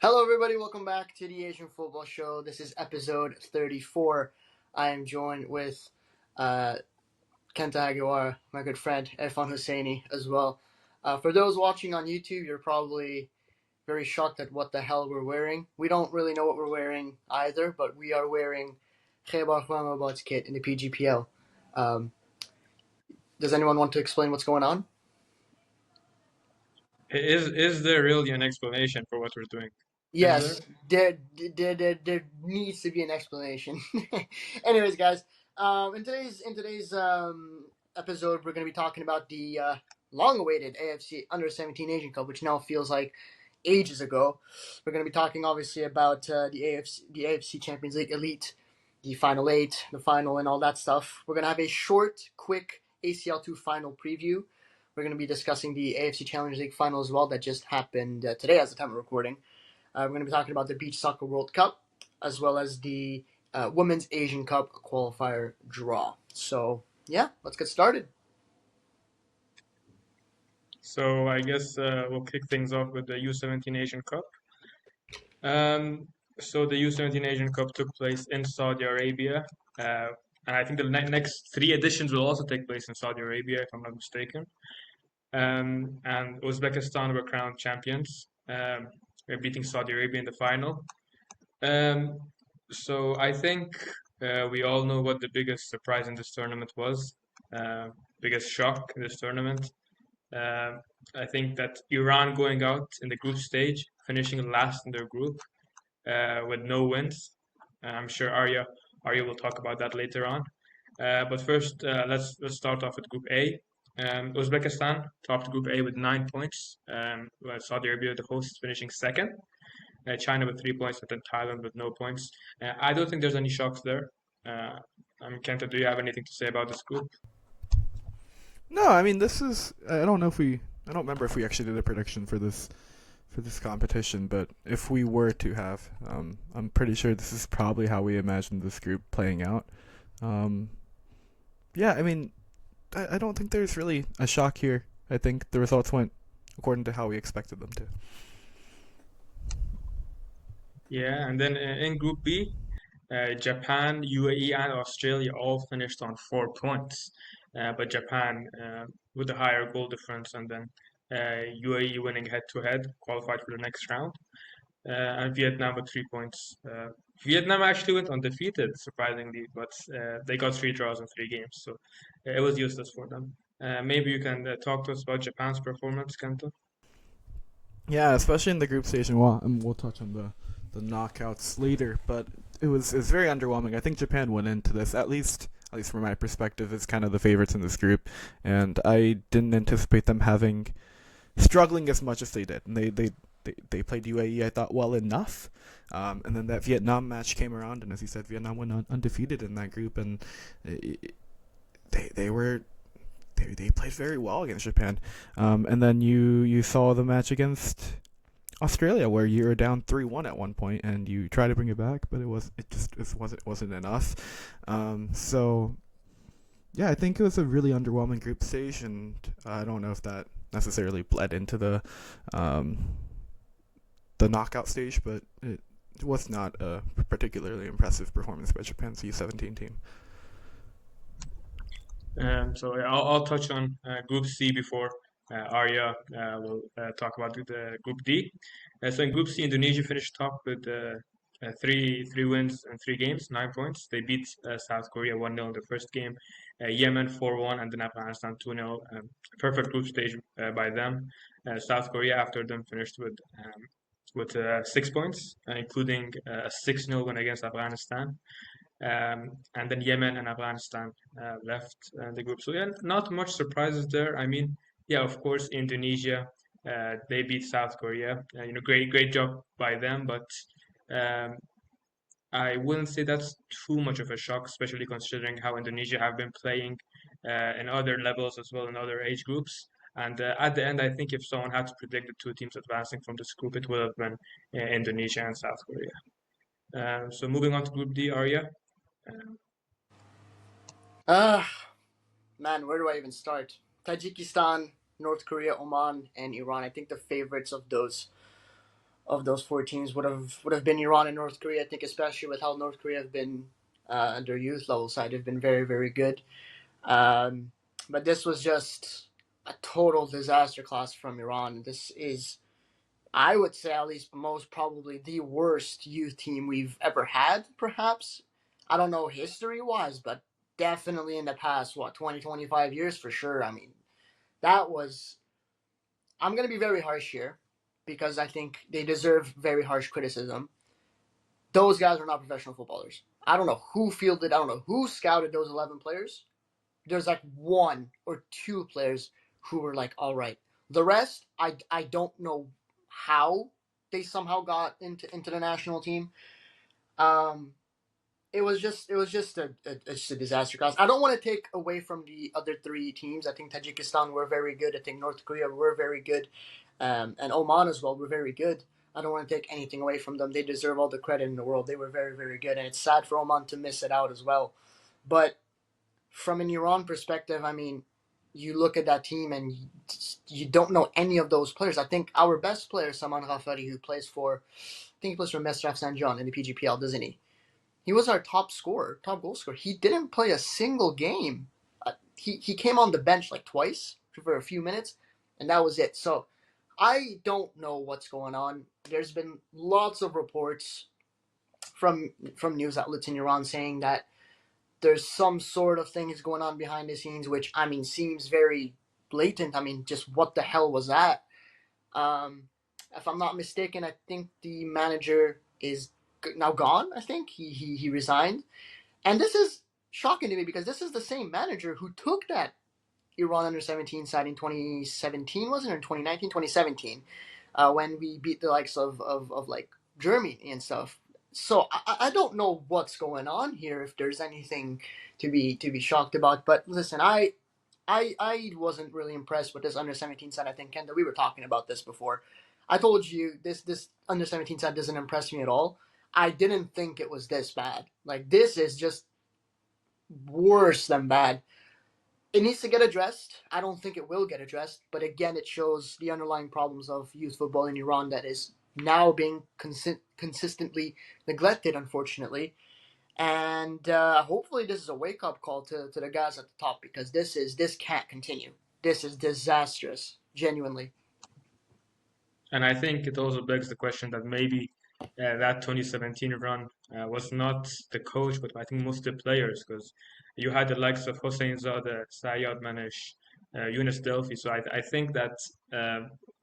Hello, everybody. Welcome back to the Asian Football Show. This is episode 34. I am joined with Kenta Hagiwara, my good friend, Erfan Hoseiny, as well. For those watching on YouTube, you're probably very shocked at what the hell we're wearing. We don't really know what we're wearing either, but we are wearing Khaybar Khurramabad's kit in the PGPL. Does anyone want to explain what's going on? Is there really an explanation for what we're doing? Is there? Yes, there needs to be an explanation. Anyways, guys, in today's episode, we're going to be talking about the long-awaited AFC Under-17 Asian Cup, which now feels like ages ago. We're going to be talking obviously about the AFC Champions League Elite, the Final Eight, the final, and all that stuff. We're going to have a short, quick ACL2 final preview. We're going to be discussing the AFC Challenge League final as well that just happened today, as the time of recording. We're going to be talking about the Beach Soccer World Cup as well as the Women's Asian Cup qualifier draw. So, yeah, let's get started. So I guess we'll kick things off with the U17 Asian Cup. So the U17 Asian Cup took place in Saudi Arabia, and I think the next three editions will also take place in Saudi Arabia, if I'm not mistaken. And Uzbekistan were crowned champions, beating Saudi Arabia in the final. So I think we all know what the biggest surprise in this tournament was, biggest shock in this tournament. Uh, I think that Iran going out in the group stage, finishing last in their group with no wins. I'm sure Arya will talk about that later on. But first, let's start off with Group A. Uzbekistan topped Group A with 9 points. Saudi Arabia, the host, finishing second. China with 3 points, and then Thailand with no points. I don't think there's any shocks there. Kenta, do you have anything to say about this group? No, I mean this is. I don't know if we. I don't remember if we actually did a prediction for this competition, but if we were to have, I'm pretty sure this is probably how we imagined this group playing out. Yeah, I mean, I don't think there's really a shock here. I think the results went according to how we expected them to. Yeah, and then in Group B, Japan, UAE, and Australia all finished on 4 points. But Japan with a higher goal difference, and then UAE winning head to head, qualified for the next round. And Vietnam with 3 points. Vietnam actually went undefeated, surprisingly, but they got three draws in three games, so it was useless for them. Maybe you can talk to us about Japan's performance, Kento? Yeah, especially in the group stage, and we'll touch on the knockouts later. But it was very underwhelming. I think Japan went into this at least from my perspective, as kind of the favorites in this group, and I didn't anticipate them struggling as much as they did. And they played UAE, I thought, well enough. And then that Vietnam match came around, and as you said, Vietnam went undefeated in that group, and they played very well against Japan. And then you saw the match against Australia, where you were down 3-1 at one point, and you tried to bring it back, but it wasn't enough. So yeah, I think it was a really underwhelming group stage, and I don't know if that necessarily bled into the knockout stage, but it was not a particularly impressive performance by Japan's U17 team. So yeah, I'll touch on Group C before Arya will talk about the Group D. So in Group C, Indonesia finished top with three wins and three games, 9 points. They beat South Korea 1-0 in the first game, Yemen 4-1, and then Afghanistan 2-0. Perfect group stage by them. South Korea after them finished with 6 points, including a 6-0 win against Afghanistan. And then Yemen and Afghanistan left the group. So yeah, not much surprises there. I mean, yeah, of course, Indonesia they beat South Korea. Great job by them. But um, I wouldn't say that's too much of a shock, especially considering how Indonesia have been playing in other levels as well in other age groups. And at the end, I think if someone had to predict the two teams advancing from this group, it would have been Indonesia and South Korea. So moving on to Group D, Arya. Man, where do I even start? Tajikistan, North Korea, Oman, and Iran. I think the favorites of those of those four teams would have been Iran and North Korea. I think especially with how North Korea have been on their youth level side have been very, very good. Um, but this was just a total disaster class from Iran. This is, I would say, at least most probably the worst youth team we've ever had, perhaps. I don't know history wise, but definitely in the past, 20, 25 years for sure. I mean, that was. I'm going to be very harsh here because I think they deserve very harsh criticism. Those guys are not professional footballers. I don't know who fielded, I don't know who scouted those 11 players. There's like one or two players who were like, all right. The rest, I don't know how they somehow got into the national team. Um, it was just a disaster class. I don't want to take away from the other three teams. I think Tajikistan were very good. I think North Korea were very good, and Oman as well were very good. I don't want to take anything away from them. They deserve all the credit in the world. They were very, very good, and it's sad for Oman to miss it out as well. But from an Iran perspective, I mean, you look at that team and you don't know any of those players. I think our best player, Saman Ghafari, who plays for, I think he plays for Mesraf Sanjan in the PGPL, doesn't he? He was our top scorer, top goal scorer. He didn't play a single game. He came on the bench like twice for a few minutes, and that was it. So I don't know what's going on. There's been lots of reports from news outlets in Iran saying that there's some sort of things going on behind the scenes, which I mean seems very blatant. I mean, just what the hell was that? Um, if I'm not mistaken, I think the manager is now gone. I think he resigned, and this is shocking to me because this is the same manager who took that Iran under 17 side in 2017, wasn't it? Or 2019, 2017, when we beat the likes of like Germany and stuff. So I don't know what's going on here. If there's anything to be shocked about, but listen, I wasn't really impressed with this under 17 side. I think Kenta, we were talking about this before. I told you this under 17 side doesn't impress me at all. I didn't think it was this bad. Like this is just worse than bad. It needs to get addressed. I don't think it will get addressed, but again, it shows the underlying problems of youth football in Iran that is now being consistently neglected, unfortunately. And hopefully, this is a wake up call to the guys at the top because this can't continue. This is disastrous, genuinely. And I think it also begs the question that maybe that 2017 run was not the coach, but I think most of the players, because you had the likes of Hossein Zadeh, Sayad Manish, Yunus Delphi. So I think that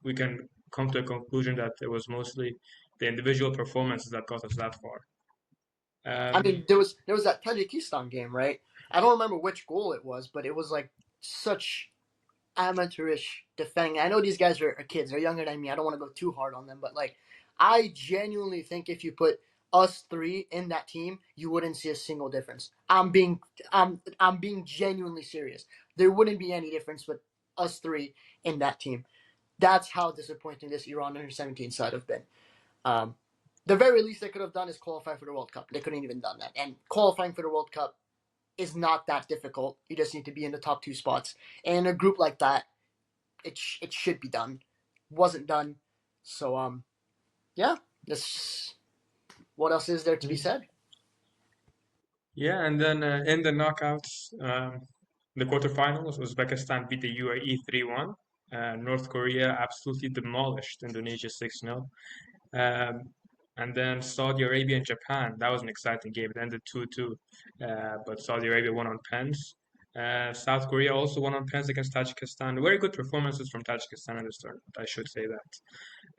we can come to a conclusion that it was mostly the individual performances that got us that far. I mean, there was that Tajikistan game, right? I don't remember which goal it was, but it was like such amateurish defending. I know these guys are kids; they're younger than me. I don't want to go too hard on them, but like, I genuinely think if you put us three in that team, you wouldn't see a single difference. I'm being genuinely serious. There wouldn't be any difference with us three in that team. That's how disappointing this Iran under 17 side have been. Um, the very least they could have done is qualify for the World Cup. They couldn't even done that, and qualifying for the World Cup is not that difficult. You just need to be in the top two spots. And in a group like that, it should be done. Wasn't done. So yeah. This. What else is there to be said? Yeah, and then in the knockouts, the quarterfinals, Uzbekistan beat the UAE 3-1. North Korea absolutely demolished Indonesia 6-0. Um, and then Saudi Arabia and Japan. That was an exciting game. It ended 2-2, but Saudi Arabia won on pens. South Korea also won on pens against Tajikistan. Very good performances from Tajikistan in this tournament, I should say that.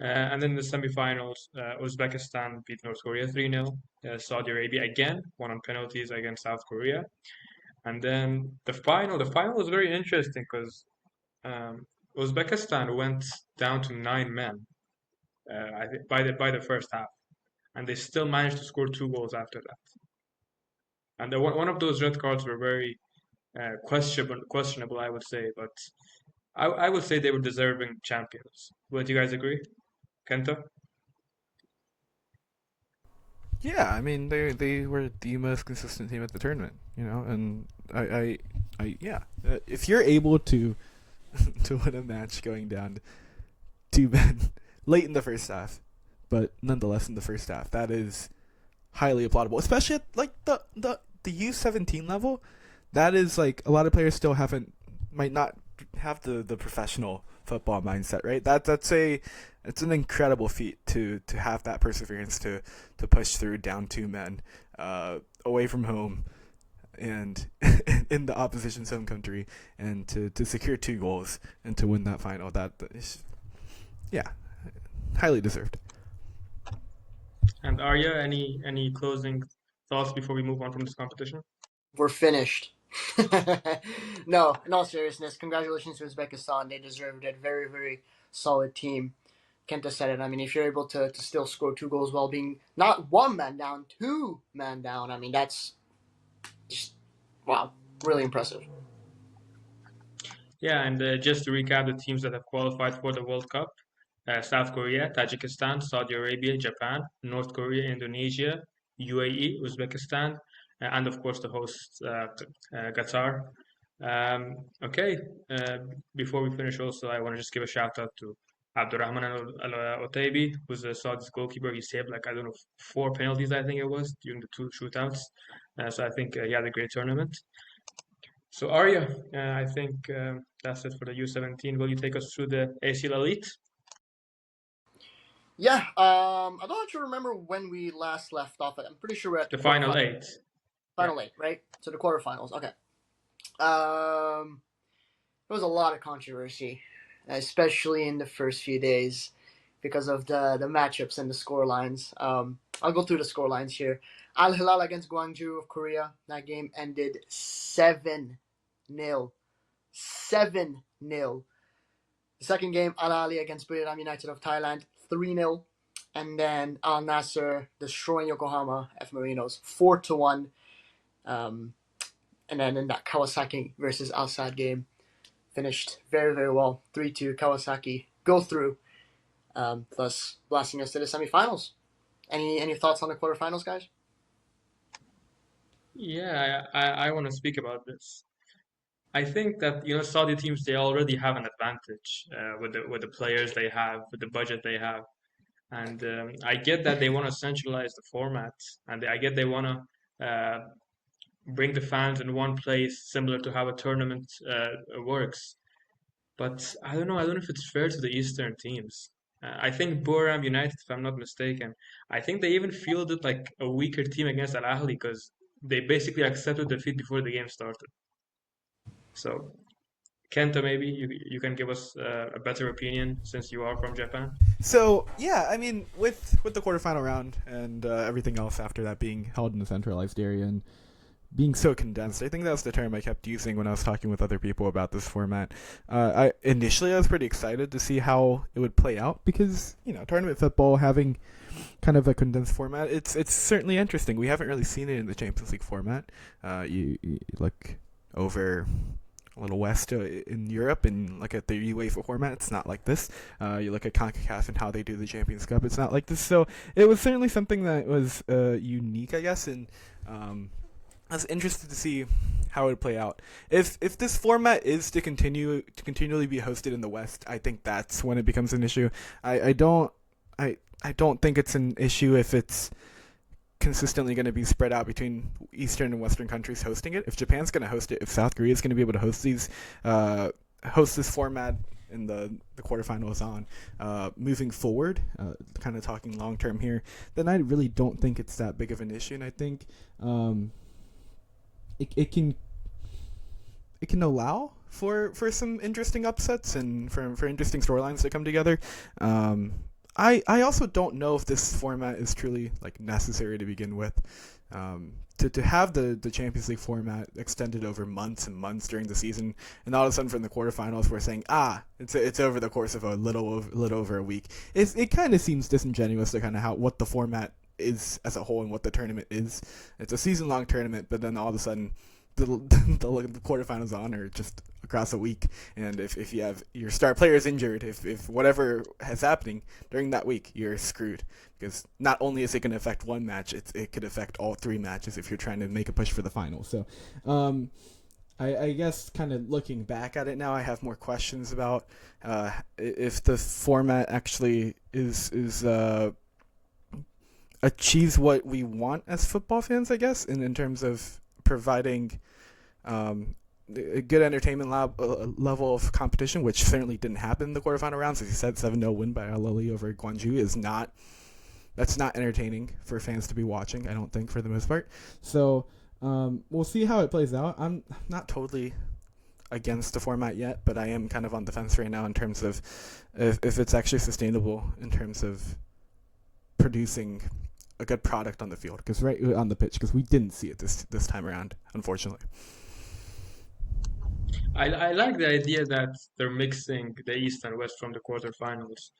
And then the semifinals, Uzbekistan beat North Korea 3-0. Saudi Arabia again won on penalties against South Korea. And then the final was very interesting because Uzbekistan went down to 9 men, I think by the first half, and they still managed to score 2 goals after that. And one of those red cards were very questionable, I would say, but I would say they were deserving champions. Would you guys agree, Kenta? Yeah, I mean they were the most consistent team at the tournament, and yeah, if you're able to to win a match going down 2 men late in the first half, but nonetheless, in the first half, that is highly applaudable, especially at like the U17 level. That is like a lot of players still might not have the professional football mindset, right? It's an incredible feat to have that perseverance to push through down two men, away from home, and in the opposition's home country, and to secure 2 goals and to win that final. That is, yeah, highly deserved. And Arya, any closing thoughts before we move on from this competition? We're finished. No, in all seriousness, congratulations to Uzbekistan. They deserved it. Very, very solid team. Kenta said it. I mean, if you're able to still score 2 goals while being not 1 man down, 2 man down, I mean, that's just, wow, really impressive. Yeah, and just to recap the teams that have qualified for the World Cup: South Korea, Tajikistan, Saudi Arabia, Japan, North Korea, Indonesia, UAE, Uzbekistan, and of course the host, Qatar. Okay, before we finish, also, I want to just give a shout out to Abdurrahman Al-Otaibi, who's a Saudi's goalkeeper. He saved, like, I don't know, 4 penalties, I think it was, during the 2 shootouts. So I think he had a great tournament. So Arya, I think that's it for the U17. Will you take us through the ACL Elite? Yeah, I don't actually remember when we last left off. I'm pretty sure we're at The final 8. Final 8, right? So the quarterfinals. Okay. There was a lot of controversy, especially in the first few days, because of the matchups and the score lines. I'll go through the score lines here. Al Hilal against Gwangju of Korea. That game ended 7-0. 7-0. The second game, Al Ali against Buriram United of Thailand, 3-0. And then Al Nasser destroying Yokohama F Marinos, 4-1. And then in that Kawasaki versus Al Sadd game, finished very, very well. 3-2 Kawasaki go through, thus blasting us to the semifinals. Any thoughts on the quarterfinals, guys? Yeah, I want to speak about this. I think that, Saudi teams, they already have an advantage with the players they have, with the budget they have. And I get that they want to centralize the format, and I get they want to bring the fans in one place, similar to how a tournament works. But I don't know. I don't know if it's fair to the Eastern teams. I think Buriram United, if I'm not mistaken, I think they even fielded like a weaker team against Al Ahly because they basically accepted defeat before the game started. So, Kenta, maybe you can give us a better opinion since you are from Japan. So yeah, I mean, with the quarterfinal round and everything else after that being held in a centralized area and being so condensed, I think that's the term I kept using when I was talking with other people about this format. I was pretty excited to see how it would play out because tournament football having kind of a condensed format, it's certainly interesting. We haven't really seen it in the Champions League format. You look over a little west in Europe and look at the UEFA format, it's not like this. You look at CONCACAF and how they do the Champions Cup, it's not like this. So it was certainly something that was unique, I guess, and I was interested to see how it would play out. If this format is to continually be hosted in the West, I think that's when it becomes an issue. I don't think it's an issue if it's consistently going to be spread out between Eastern and Western countries hosting it. If Japan's going to host it, if South Korea is going to be able to host this format in the quarterfinals on moving forward, kind of talking long term here, then I really don't think it's that big of an issue, and I think it can allow for some interesting upsets and for interesting storylines to come together. I also don't know if this format is truly like necessary to begin with. To have the Champions League format extended over months and months during the season, and all of a sudden from the quarterfinals we're saying it's over the course of a little over a week. It kind of seems disingenuous to kind of what the format is as a whole and what the tournament is. It's a season-long tournament, but then all of a sudden the quarterfinals on are just across a week, and if you have your star players injured, if whatever is happening during that week, you're screwed, because not only is it going to affect one match, it could affect all 3 matches if you're trying to make a push for the final. So I guess kind of looking back at it now, I have more questions about if the format actually is achieves what we want as football fans, I guess, in terms of providing a good entertainment level of competition, which certainly didn't happen in the quarterfinal rounds. As you said, 7-0 win by Al Ahly over Gwangju is not that's not entertaining for fans to be watching, I don't think, for the most part. So we'll see how it plays out. I'm not totally against the format yet, but I am kind of on the fence right now in terms of if it's actually sustainable in terms of producing a good product on the field, because right on the pitch, because we didn't see it this time around, unfortunately. I like the idea that they're mixing the East and West from the quarterfinals.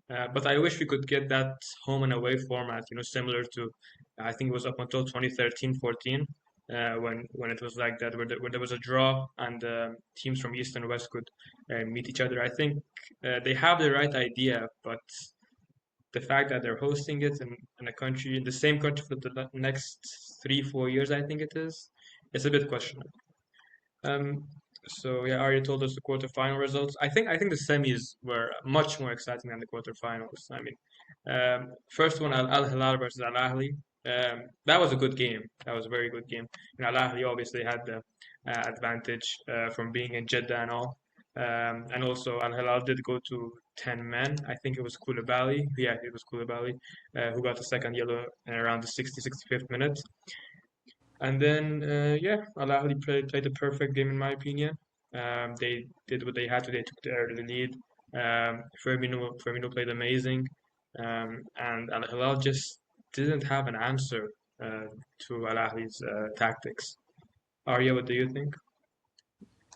But I wish we could get that home and away format, similar to, I think it was up until 2013-14, when it was like that, where there was a draw and teams from East and West could meet each other. I think they have the right idea, but the fact that they're hosting it in the same country for the next 3-4 years, I think it is, it's a bit questionable. So yeah, Arya told us the quarterfinal results. I think the semis were much more exciting than the quarterfinals. I mean, first one Al Hilal versus Al Ahly. That was a good game. That was a very good game. Al Ahly obviously had the advantage from being in Jeddah and all. And also Al Hilal did go to 10 men. I think it was Koulibaly. Yeah, it was Koulibaly who got the second yellow around the 65th minute. And then, yeah, Al Ahly played a perfect game in my opinion. They did what they had to. They took the early lead. Firmino played amazing, and Al Hilal just didn't have an answer to Al Ahly's tactics. Arya, what do you think?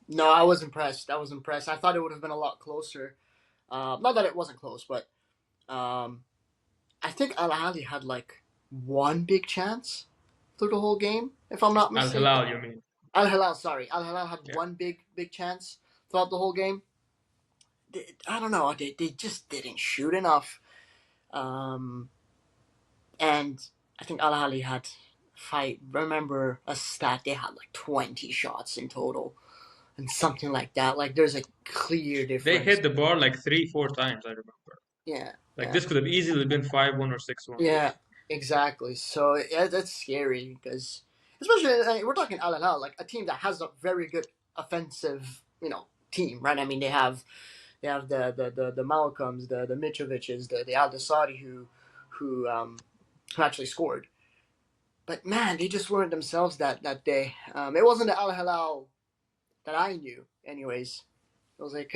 No, I was impressed. I was impressed. I thought it would have been a lot closer. Not that it wasn't close, but um, I think Al Ahly had like one big chance through the whole game, if I'm not Al mistaken. Hilal, you mean? Al Hilal, sorry, Al Hilal had Yeah. one big chance throughout the whole game. I don't know. They just didn't shoot enough. Um, and I think Al Ahly had, if I remember a stat, they had like 20 shots in total and something like that. Like there's a clear They difference. hit the bar like 3-4 times, I remember. Yeah, Like yeah, this could have easily been 5-1 or 6-1. yeah, exactly. So yeah, that's scary because, especially we're talking Al Hilal, like a team that has a very good offensive, team, right? I mean, they have the Malcolms, the Mitroviches, the Al Dasadi who actually scored. But man, they just weren't themselves that day. It wasn't the Al Hilal that I knew, anyways. It was like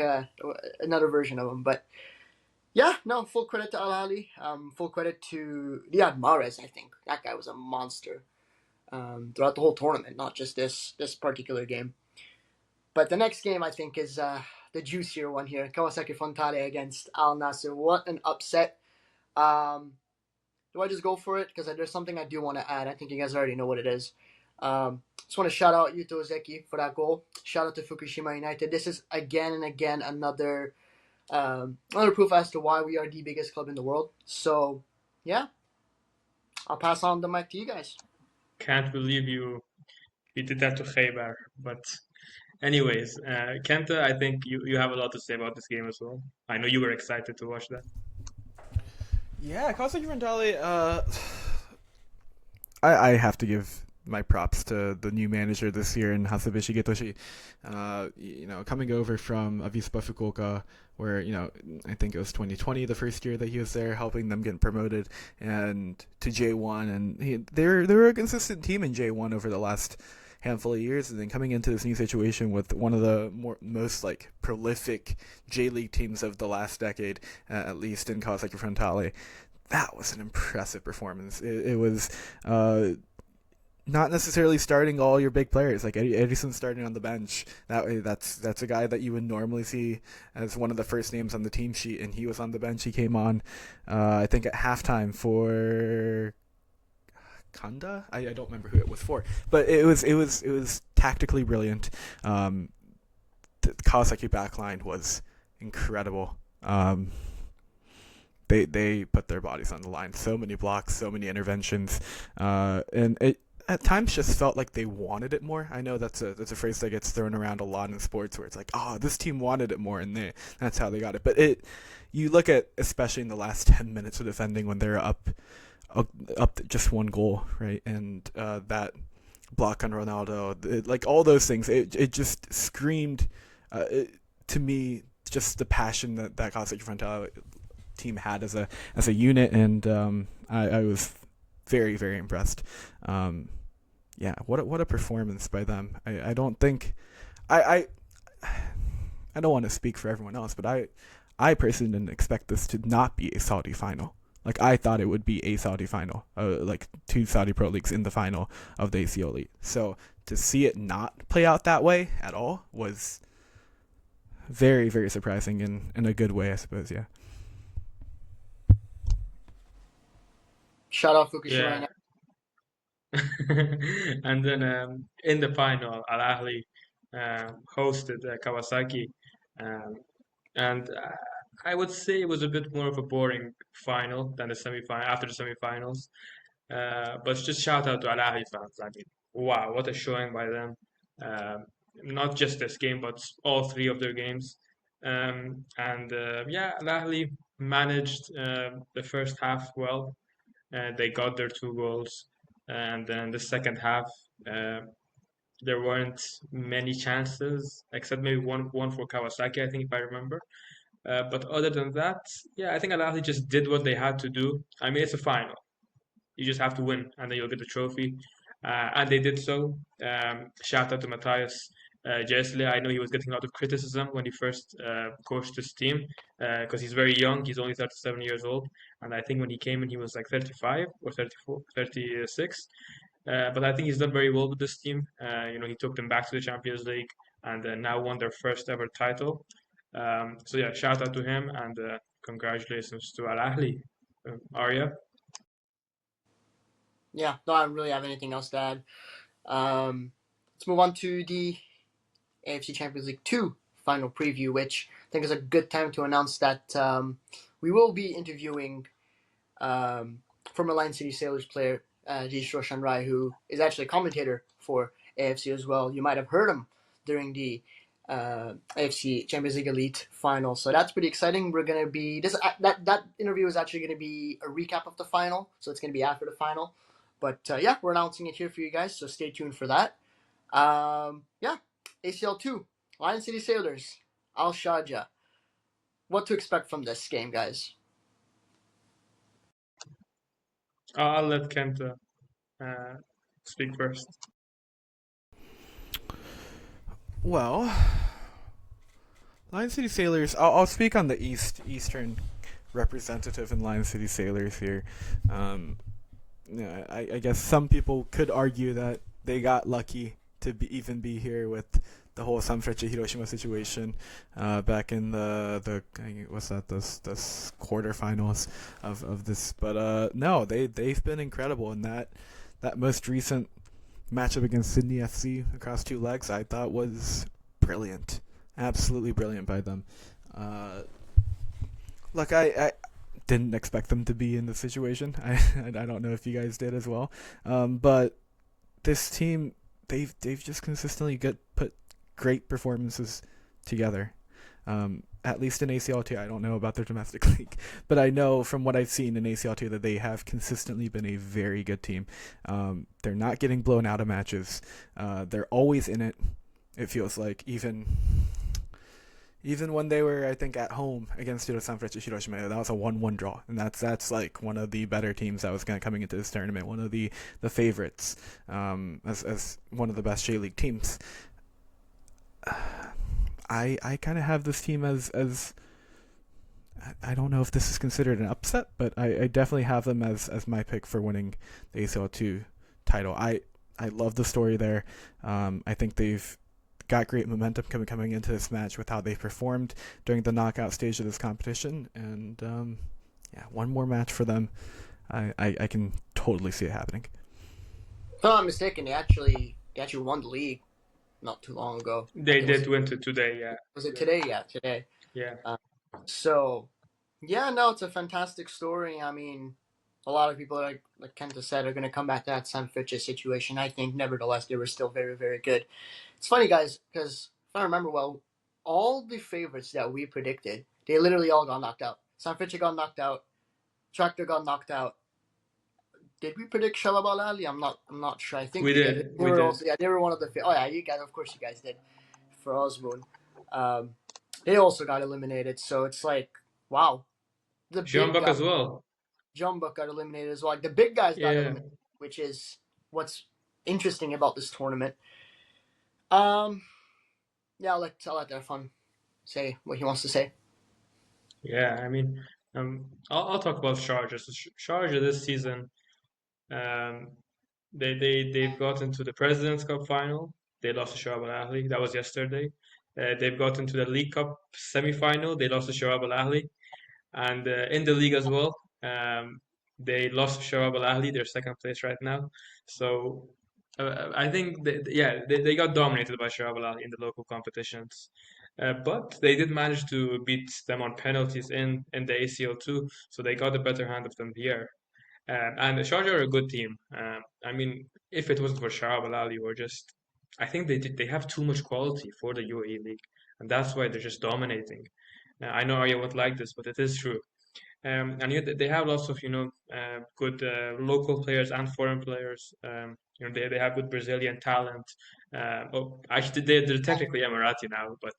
another version of them. But yeah, no, full credit to Al Ahly. Full credit to Riyad Mahrez. I think that guy was a monster throughout the whole tournament, not just this particular game. But the next game, I think, is the juicier one here. Kawasaki Frontale against Al Nasser. What an upset. Um, do I just go for it? Because there's something I do want to add. I think you guys already know what it is. Just want to shout out Yuto Ozeki for that goal. Shout out to Fukushima United. This is again and again another proof as to why we are the biggest club in the world. So, yeah, I'll pass on the mic to you guys. Can't believe you did that to Khaybar. But anyways, Kenta, I think you have a lot to say about this game as well. I know you were excited to watch that. Yeah, Kawasaki Frontale. I have to give my props to the new manager this year in Hasebe Shigetoshi. Coming over from Avispa Fukuoka, where I think it was 2020, the first year that he was there, helping them get promoted, and to J1, and they were a consistent team in J1 over the last handful of years, and then coming into this new situation with one of the most prolific J League teams of the last decade, at least in Kawasaki Frontale. That was an impressive performance. It was not necessarily starting all your big players, like Edison starting on the bench. That's a guy that you would normally see as one of the first names on the team sheet, and he was on the bench. He came on, I think, at halftime for Kanda. I don't remember who it was for, but it was tactically brilliant. The Kawasaki backline was incredible. They put their bodies on the line. So many blocks, so many interventions, and it at times just felt like they wanted it more. I know that's a phrase that gets thrown around a lot in sports, where it's like, oh, this team wanted it more, and that's how they got it. But you look at, especially in the last 10 minutes of defending, when they're up up just one goal, right? And that block on Ronaldo, like all those things, it just screamed to me just the passion that Casa Frontale team had as a unit, and I was very very impressed. Yeah, what a performance by them. I don't think I I don't want to speak for everyone else, but I personally didn't expect this to not be a Saudi final. Like I thought it would be a Saudi final, like two Saudi pro leagues in the final of the ACL Elite. So to see it not play out that way at all was very very surprising in a good way, I suppose. Yeah. Shout out Fukushima right Yeah. now. And then in the final, Al Ahly hosted Kawasaki, um, and I would say it was a bit more of a boring final than the semi-final after the semi-finals. But just shout out to Al Ahly fans. I mean, wow, what a showing by them! Not just this game, but all three of their games. And yeah, Al Ahly managed the first half well. They got their two goals, and then the second half, uh, there weren't many chances, except maybe one for Kawasaki, I think, if I remember. But other than that, yeah, I think Al Ahly just did what they had to do. I mean, it's a final. You just have to win, and then you'll get the trophy. And they did so. Shout out to Matthias Jesle. I know he was getting a lot of criticism when he first coached this team because he's very young. He's only 37 years old. And I think when he came in, he was like 35 or 34, 36. But I think he's done very well with this team. He took them back to the Champions League and now won their first ever title. So yeah, shout out to him and congratulations to Al Ahly. Arya. Yeah, no, I don't really have anything else to add. Let's move on to the AFC Champions League 2 final preview, which I think is a good time to announce that we will be interviewing former Lion City Sailors player Jishro Shanrai, who is actually a commentator for AFC as well. You might have heard him during the AFC Champions League Elite Final, so that's pretty exciting. We're gonna be that interview is actually gonna be a recap of the final, so it's gonna be after the final. But yeah, we're announcing it here for you guys, so stay tuned for that. Yeah, ACL 2, Lion City Sailors, Al Sharjah. What to expect from this game, guys? I'll let Kenta uh, speak first. Well, Lion City Sailors. I'll speak on the eastern representative in Lion City Sailors here. Yeah, I guess some people could argue that they got lucky to even be here with the whole Sanfrecce Hiroshima situation back in the what's that this quarterfinals of this. But no, they've been incredible in that most recent matchup against Sydney FC across two legs. I thought was brilliant, absolutely brilliant by them. Look, I didn't expect them to be in the situation. I don't know if you guys did as well. But this team, they've just consistently put great performances together. At least in ACL2, I don't know about their domestic league, but I know from what I've seen in ACL2 that they have consistently been a very good team. They're not getting blown out of matches. They're always in it. It feels like even when they were, I think, at home against Sanfrecce Hiroshima, that was a 1-1 draw, and that's like one of the better teams that was coming into this tournament, one of the favorites, as one of the best J League teams. I kind of have this team as I don't know if this is considered an upset, but I definitely have them as my pick for winning the ACL2 title. I love the story there. I think they've got great momentum coming into this match with how they performed during the knockout stage of this competition, and yeah, one more match for them. I can totally see it happening. If I'm not mistaken, they actually won the league not too long ago. They did win today, yeah. Was it today? Yeah, today. Yeah. So, yeah, no, it's a fantastic story. I mean, a lot of people, like Kenta said, are going to come back to that Sanfrecce situation. I think, nevertheless, they were still very, very good. It's funny, guys, because if I remember well, all the favorites that we predicted, they literally all got knocked out. Sanfrecce got knocked out. Tractor got knocked out. did we predict Shalabal Ali? I'm not sure. I think We we did. did. They We were did. also they were one of the. Oh yeah, you guys. Of course, you guys did for Osmoon. They also got eliminated. So it's like, wow, the big Jean-Buck guy, as well. Jumbuck got eliminated as well. Like the big guys got Yeah. eliminated, which is what's interesting about this tournament. Um, yeah, I'll let Erfan say what he wants to say. Yeah. I mean, I'll talk about Sharjah. So Sharjah this season, um, they've got into the President's Cup final. They lost to Shabab Al Ahly. That was yesterday. They've got into the League Cup semi-final. They lost to Shabab Al Ahly. And in the league as well, they lost to Shabab Al Ahly. They're second place right now. So I think they got dominated by Shabab Al Ahly in the local competitions. But they did manage to beat them on penalties in the ACL too, so they got the better hand of them here. And the Sharjah are a good team. I mean, if it wasn't for Shabab Al Ahly, I think they have too much quality for the UAE league, and that's why they're just dominating. I know Arya won't like this, but it is true. And yet they have lots of good local players and foreign players. They have good Brazilian talent. Actually, they're technically Emirati now, but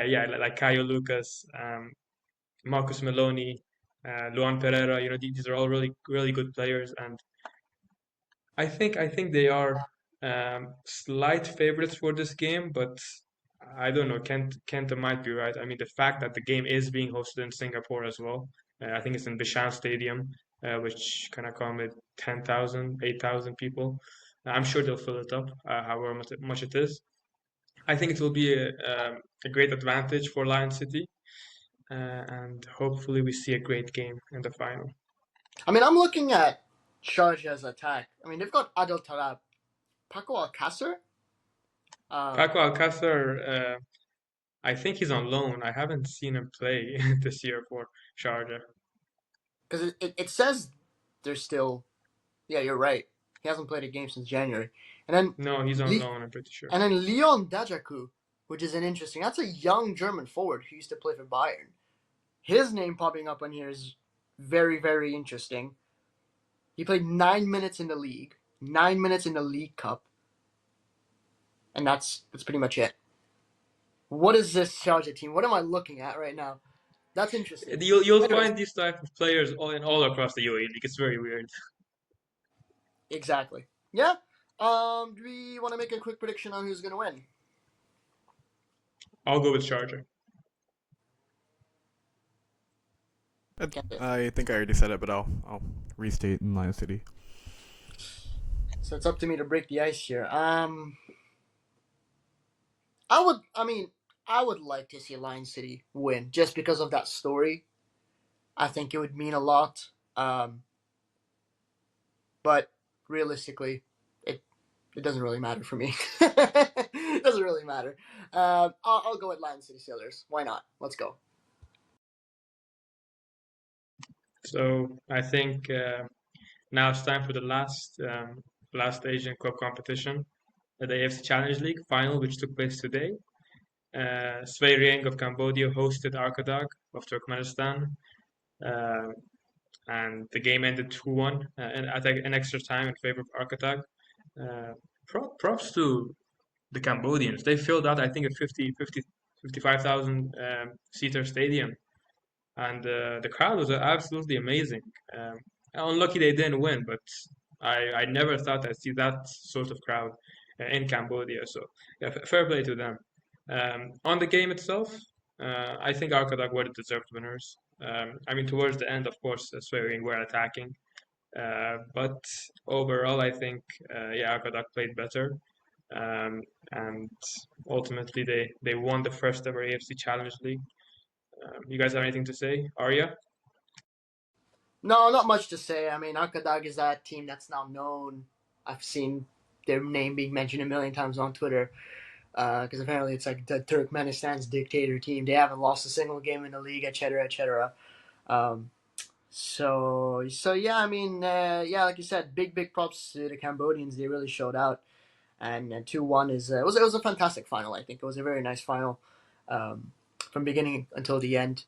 yeah, like Caio Lucas, Marcus Meloni, Luan Pereira. These are all really good players, and I think they are slight favorites for this game, but I don't know. Kenta might be right. I mean, the fact that the game is being hosted in Singapore as well. I think it's in Bishan Stadium, which can accommodate 10,000, 8,000 people. I'm sure they'll fill it up, however much it is. I think it will be a great advantage for Lion City, and hopefully we see a great game in the final. I mean, I'm looking at Sharjah's attack. I mean, they've got Adel Tarab, Paco Alcacer. Paco Alcácer, I think he's on loan. I haven't seen him play this year for Sharjah. Because it says they're still. Yeah, you're right. He hasn't played a game since January. And then No, he's on loan, I'm pretty sure. Leon Dajaku, which is an interesting. That's a young German forward who used to play for Bayern. His name popping up on here is very, very interesting. He played 9 minutes in the league, 9 minutes in the League Cup, and that's pretty much it. What is this Sharjah team? What am I looking at right now? That's interesting. You'll Anyways, find these type of players all across the UAE league. It's very weird. exactly. Yeah. Do we want to make a quick prediction on who's going to win? I'll go with Sharjah. I think I already said it, but I'll restate in Lion City. So it's up to me to break the ice here. I would like to see Lion City win just because of that story. I think it would mean a lot. But realistically, it doesn't really matter for me. It doesn't really matter. I'll go with Lion City Sailors. Why not? Let's go. So I think now it's time for the last Asian Cup competition, the AFC Challenge League final, which took place today. Svay Rieng of Cambodia hosted Arkadag of Turkmenistan. Uh, and the game ended 2-1 at an extra time in favor of Arkadag. Props to the Cambodians. They filled out, I think, a 55,000 seater stadium, and the crowd was absolutely amazing. Unlucky they didn't win, but I never thought I'd see that sort of crowd in Cambodia. So yeah, fair play to them. On the game itself, I think Arkadag were the deserved winners. I mean, towards the end, of course, Swearing were attacking. But overall, I think yeah, Arkadag played better, and ultimately they won the first ever AFC Challenge League. You guys have anything to say, Arya? No, not much to say. I mean, Arkadag is that team that's now known. I've seen their name being mentioned a million times on Twitter because apparently it's like the Turkmenistan's dictator team. They haven't lost a single game in the league, etc., etc. So yeah, I mean, yeah, like you said, big props to the Cambodians. They really showed out, and 2-1 is it was a fantastic final. I think it was a very nice final from beginning until the end.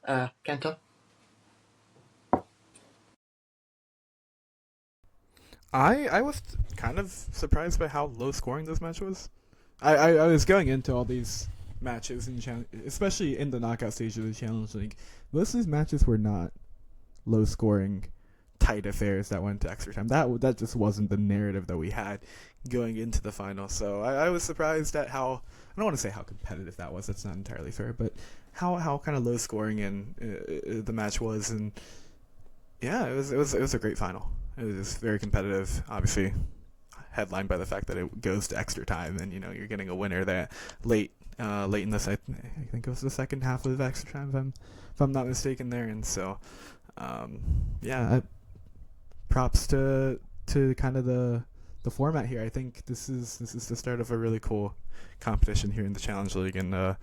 Kenta. I was kind of surprised by how low scoring this match was. I was going into all these matches especially in the knockout stage of the Challenge League. Most of these matches were not low scoring, tight affairs that went to extra time. That just wasn't the narrative that we had going into the final. So I was surprised at how, I don't want to say how competitive that was. That's not entirely fair, but how kind of low scoring and the match was, and yeah, it was a great final. It was very competitive, obviously headlined by the fact that it goes to extra time, and you're getting a winner that late in this. I think it was the second half of extra time, if I'm not mistaken there, and so yeah, props to kind of the format here. I think this is the start of a really cool competition here in the Challenge League, and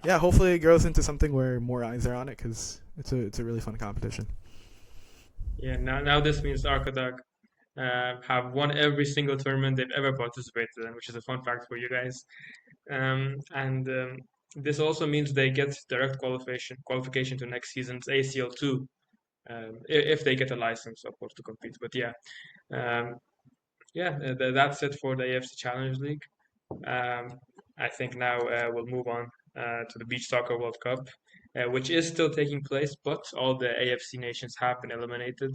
yeah, hopefully it grows into something where more eyes are on it, because it's a really fun competition. Yeah, now this means Arkadag have won every single tournament they've ever participated in, which is a fun fact for you guys. And this also means they get direct qualification to next season's ACL 2, if they get a license, of course, to compete. But yeah, um, yeah, that's it for the AFC Challenge League. Um, I think now we'll move on to the Beach Soccer World Cup, which is still taking place, but all the AFC nations have been eliminated.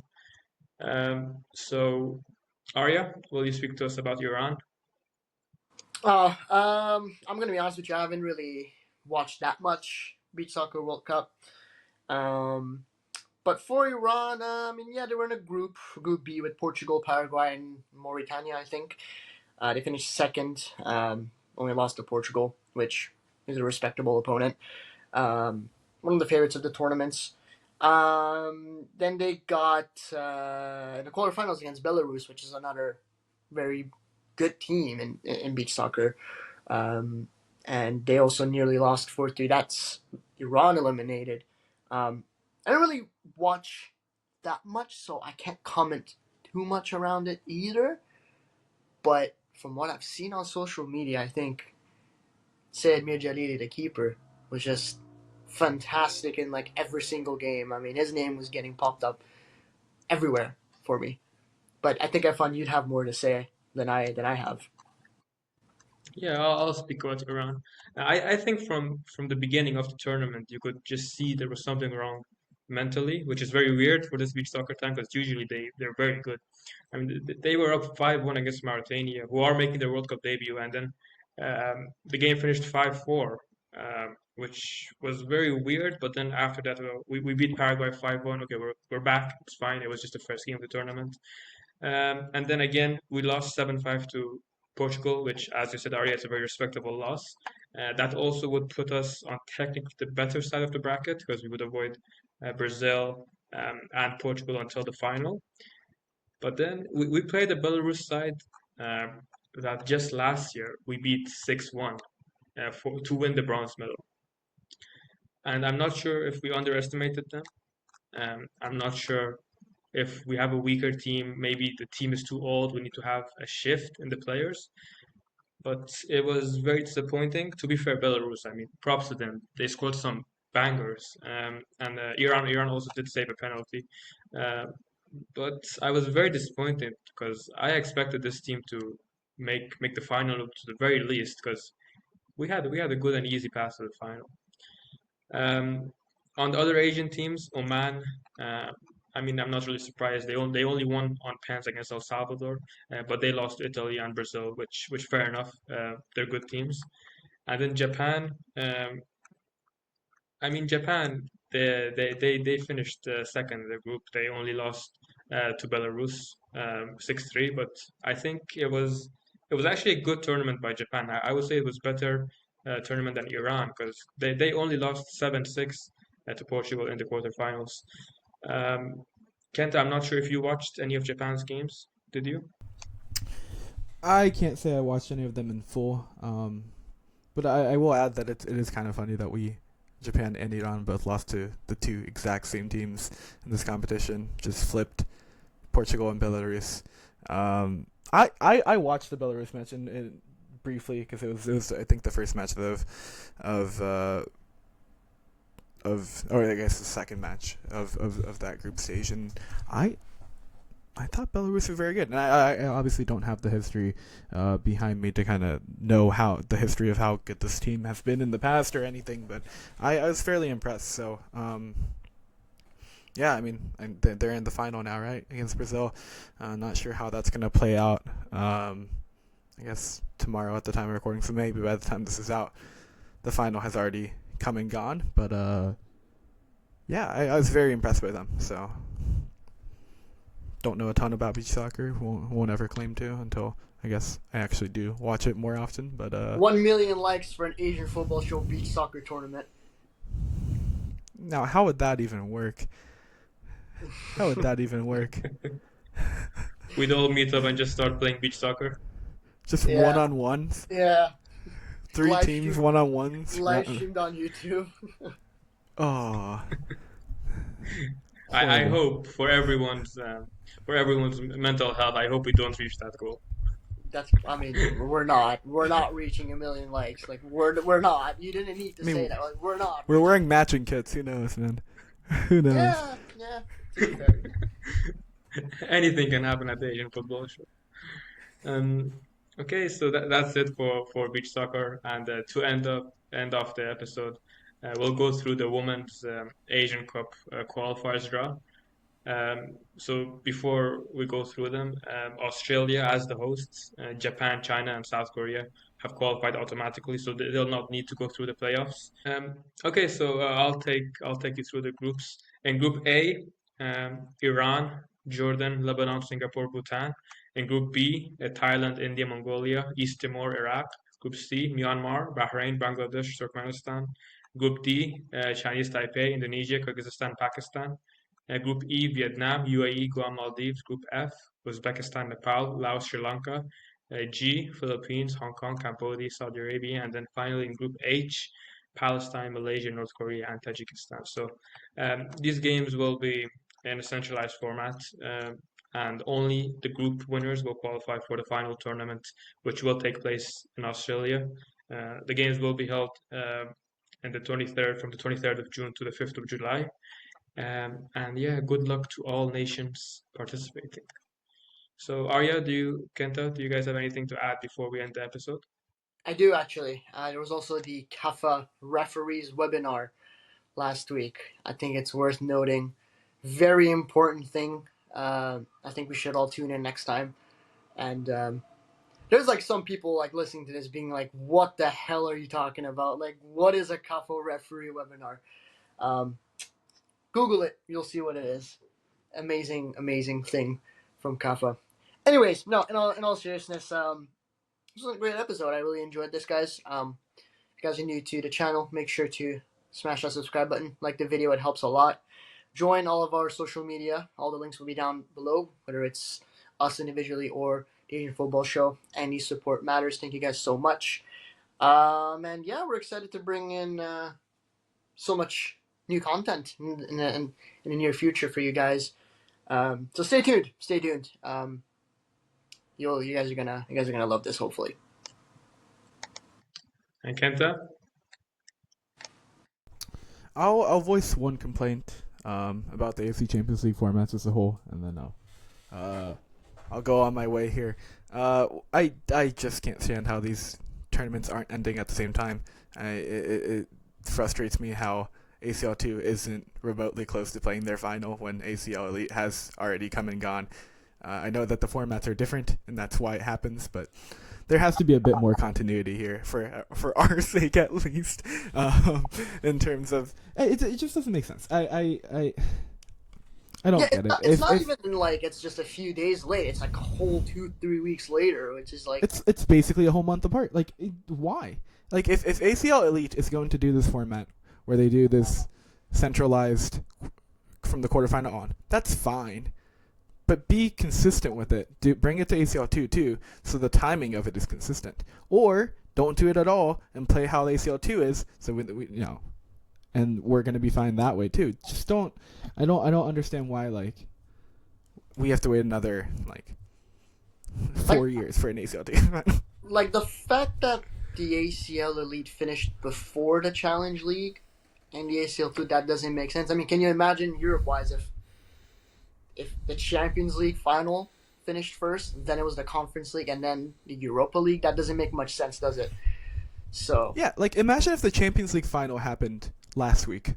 So, Arya, will you speak to us about Iran? I'm gonna be honest with you. I haven't really watched that much Beach Soccer World Cup. Um, but for Iran, I mean, yeah, they were in a Group B with Portugal, Paraguay, and Mauritania. I think they finished second. Only lost to Portugal, which is a respectable opponent. One of the favorites of the tournaments. Then they got in the quarterfinals against Belarus, which is another very good team in beach soccer. Um, and they also nearly lost 4-3. That's Iran eliminated. I don't really watch that much, so I can't comment too much around it either. But from what I've seen on social media, I think Said Mirjalili, the keeper, was just fantastic in like every single game. I mean, his name was getting popped up everywhere for me. But I think I found you'd have more to say than I have. Yeah, I'll speak about Iran. I think from the beginning of the tournament, you could just see there was something wrong mentally, which is very weird for this beach soccer time because usually they're very good. I mean, they were up 5-1 against Mauritania, who are making their World Cup debut, and then the game finished 5-4, which was very weird. But then after that, we beat Paraguay 5-1. Okay, we're back. It's fine. It was just the first game of the tournament. And then again, we lost 7-5 to Portugal, which, as you said, Arya, is a very respectable loss. That also would put us on technically the better side of the bracket because we would avoid Brazil and Portugal until the final. But then we played the Belarus side that just last year we beat 6-1 to win the bronze medal. And I'm not sure if we underestimated them. I'm not sure if we have a weaker team, maybe the team is too old, we need to have a shift in the players. But it was very disappointing. To be fair, Belarus, I mean, props to them. They scored some bangers. And Iran also did save a penalty. Uh, but I was very disappointed because I expected this team to make the final to the very least because we had a good and easy path to the final. On the other Asian teams, Oman, uh, I mean, I'm not really surprised. They only won on pens against El Salvador, but they lost to Italy and Brazil, which fair enough. They're good teams. And then Japan, I mean, Japan, they finished second in the group. They only lost to Belarus 6-3, but I think it was actually a good tournament by Japan. I would say it was better tournament than Iran because they only lost 7-6 to Portugal in the quarterfinals. Um, Kenta, I'm not sure if you watched any of Japan's games. Did you? I can't say I watched any of them in full, but I will add that it is kind of funny that Japan and Iran both lost to the two exact same teams in this competition, just flipped Portugal and Belarus. I watched the Belarus match briefly because it was I think the first match of or I guess the second match of that group stage, and I I thought Belarus was very good, and I obviously don't have the history behind me to kind of know how the history of how good this team has been in the past or anything, but I was fairly impressed. So yeah, I mean, they're in the final now, right, against Brazil. Not sure how that's gonna play out. I guess tomorrow at the time of recording, so maybe by the time this is out, the final has already come and gone. But yeah, I was very impressed by them. So don't know a ton about beach soccer. Won't ever claim to until I guess I actually do watch it more often. But 1 million likes for an Asian football show beach soccer tournament. now, how would that even work? How would that even work? We'd all meet up and just start playing beach soccer. Just Yeah. one-on-ones? Yeah. Three Live teams, stream- one-on-ones? Live streamed on YouTube. Oh, I horrible. hope for everyone's mental health, I hope we don't reach that goal. I mean, we're not reaching 1 million likes. Like we're not. You didn't need to say that. Like we're not. We're wearing matching kits. Who knows, man? Who knows? Yeah. To be fair. Anything can happen at the Asian football show. Um, okay, so that's it for beach soccer, and to end off the episode, we'll go through the women's Asian Cup qualifiers draw. So before we go through them, Australia as the hosts, Japan, China, and South Korea have qualified automatically, so they'll not need to go through the playoffs. Okay, so I'll take you through the groups. In Group A, Iran, Jordan, Lebanon, Singapore, Bhutan. In Group B, Thailand, India, Mongolia, East Timor, Iraq. Group C, Myanmar, Bahrain, Bangladesh, Turkmenistan. Group D, Chinese Taipei, Indonesia, Kyrgyzstan, Pakistan. Group E, Vietnam, UAE, Guam, Maldives. Group F, Uzbekistan, Nepal, Laos, Sri Lanka. G, Philippines, Hong Kong, Cambodia, Saudi Arabia. And then finally in Group H, Palestine, Malaysia, North Korea, and Tajikistan. So these games will be in a centralized format, and only the group winners will qualify for the final tournament, which will take place in Australia. The games will be held in the 23rd, from the 23rd of June to the 5th of July. And yeah, good luck to all nations participating. So Arya, Kenta, do you guys have anything to add before we end the episode? I do actually. There was also the CAFA referees webinar last week. I think it's worth noting. Very important thing. I think we should all tune in next time. And there's like some people like listening to this being like, "What the hell are you talking about? Like, what is a CAFA referee webinar?" Google it. You'll see what it is. Amazing thing from CAFA. Anyways, no. In all seriousness, this was a great episode. I really enjoyed this, guys. If you guys are new to the channel, make sure to smash that subscribe button. Like the video, it helps a lot. Join all of our social media. All the links will be down below, whether it's us individually or the Asian Football Show. Any support matters. Thank you guys so much. And yeah, we're excited to bring in so much new content in the near future for you guys. So stay tuned. Stay tuned. You guys are gonna love this, hopefully. And Kenta? I'll voice one complaint about the AFC Champions League formats as a whole, and then I'll go on my way here. I just can't stand how these tournaments aren't ending at the same time. It frustrates me how ACL 2 isn't remotely close to playing their final when ACL Elite has already come and gone. I know that the formats are different, and that's why it happens, but there has to be a bit more continuity here for our sake, at least, in terms of it just doesn't make sense. I don't get it. It's not even like it's just a few days late. It's like a whole 2-3 weeks later, which is like it's basically a whole month apart. Like why? Like if ACL Elite is going to do this format where they do this centralized from the quarterfinal on, that's fine. But be consistent with it. Bring it to ACL 2 too, so the timing of it is consistent. Or don't do it at all and play how ACL 2 is, so we and we're gonna be fine that way too. Just don't. I don't understand why like we have to wait another like 4 years for an ACL 2. Like the fact that the ACL Elite finished before the Challenge League and the ACL 2, that doesn't make sense. I mean, can you imagine Europe-wise if if the Champions League final finished first, then it was the Conference League, and then the Europa League. That doesn't make much sense, does it? So Yeah, like imagine if the Champions League final happened last week.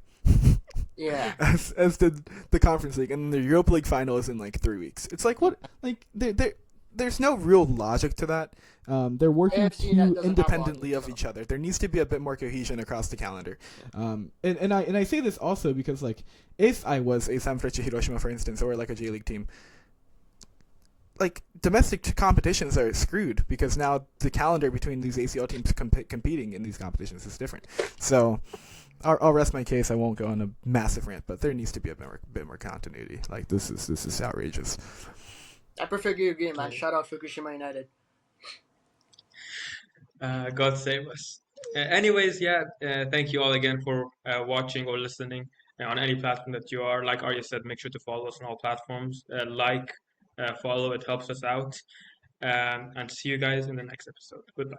yeah, As the Conference League, and the Europa League final is in like 3 weeks. It's like what? Like there's no real logic to that. They're working AFC net too doesn't have independently logic, of so. each other. There needs to be a bit more cohesion across the calendar. And I say this also because like if I was a Sanfrecce Hiroshima, for instance, or like a J League team, like domestic competitions are screwed because now the calendar between these ACL teams competing in these competitions is different. So I'll rest my case. I won't go on a massive rant, but there needs to be a bit more continuity. Like this is outrageous. I perfectly agree, man. Okay. Shout out Fukushima United. God save us. Anyways, yeah, thank you all again for watching or listening on any platform that you are. Like Arya said, make sure to follow us on all platforms. Follow, it helps us out. And see you guys in the next episode. Goodbye.